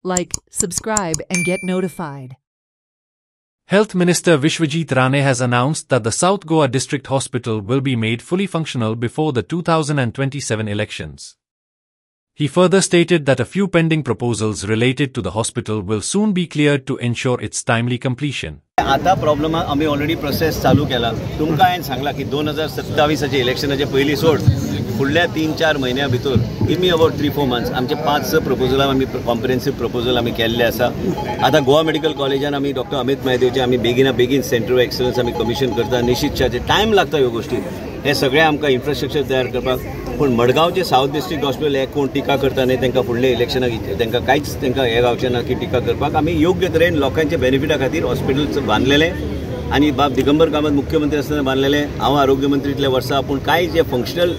like, subscribe and get notified. Health Minister Vishwajit Rane has announced that the South Goa District Hospital will be made fully functional before the 2027 elections. He further stated that a few pending proposals related to the hospital will soon be cleared to ensure its timely completion. आता problem आम्ही already process चालू केला. तुमकां हांवें सांगला की 2027चे इलेक्शनाचे पयलीं सोड फुडल्या 3-4 म्हयन्या भितर गिव अबाउट 3-4 मंथ्स आमचे 5-6 प्रपोजल आमी कॉम्प्रिहेन्सिव्ह प्रपोजल आमी केल्ले आसा. आता गोवा मेडिकल कॉलेजान आमी डॉक्टर अमित म्हायदेवचे आमी बेगीन सेंटर ऑफ एक्सलन्स आमी कमिशन करता. निश्चितचे टायम लागता ह्यो गोष्टी. हे सगळे आमकां इन्फ्रास्ट्रक्चर तयार करपाक. पूण मडगांवचे साऊथ डिस्ट्रिक्ट हॉस्पिटल हे कोण टिका करता न्ही तांकां फुडले इलेक्शनाक तांकां कांयच तांकां हे गावचें ना की टिका करपाक. आमी योग्य तरेन लोकांच्या बेनिफिटा खातीर हॉस्पिटल बांदलेले आणि बाब दिगंबर कामत मुख्यमंत्री असताना बांदलेले. हांव आरोग्य मंत्री इतले वर्सां. पूण कांय जे फंक्शनल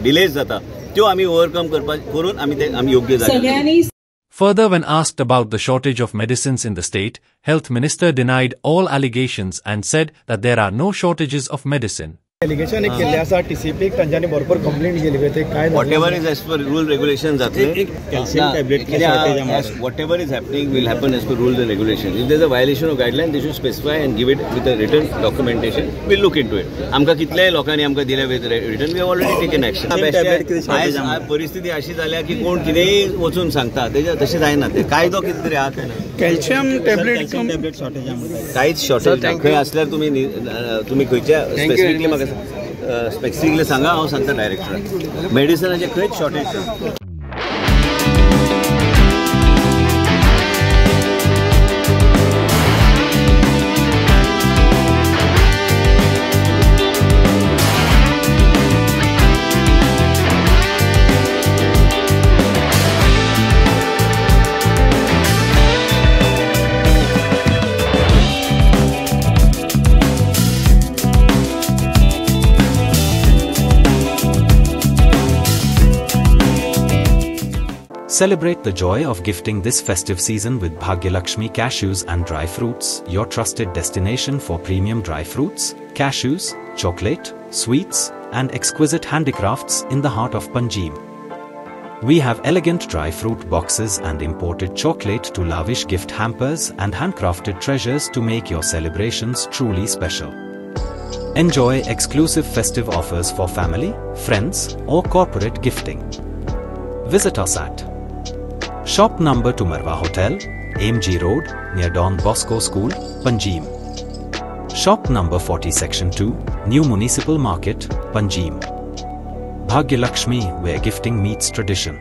डिलेज जाता त्यो आमी ओवरकम करून आमी योग्य जागे. Further, when asked about the shortage of medicines in the state, Health Minister denied all allegations and said that there are no shortages of medicine. Allegation एक केले आसा TCP तांच्यानी भरपूर कंप्लेंट केली ते काय whatever is as per rule regulation जातले. Calcium tablet के shortage whatever is happening will happen as per rules and regulations. If there is a violation of guideline they should specify and give it with a written documentation. We'll look into it. आमकां कितल्याय लोकांनी आमकां दिले with written. We have already taken action. आज परिस्थिती अशी झाल्या की कोण कितेंय वचून सांगता तेजे तशें जायना. ते कायदो कितें तरी आहा काय ना. कॅल्शियम टॅबलेट शॉर्टेज कांयच शॉर्टेज ना. खंय असल्यार तुम्ही खंयच्या स्पेसिफिकली म्हाका स्पेसिफिकली सांगा. हांव सांगता डायरेक्टराक मेडिसिनाचे खंयच शॉर्टेज ना. Celebrate the joy of gifting this festive season with Bhagyalakshmi Cashews and Dry Fruits, your trusted destination for premium dry fruits, cashews, chocolate, sweets, and exquisite handicrafts in the heart of Panjim. We have elegant dry fruit boxes and imported chocolate to lavish gift hampers and handcrafted treasures to make your celebrations truly special. Enjoy exclusive festive offers for family, friends, or corporate gifting. Visit us at Shop number to Marwa Hotel, AMG Road, near Don Bosco School, Panjim. Shop number 40 Section 2, New Municipal Market, Panjim. Bhagyalakshmi, where gifting meets tradition.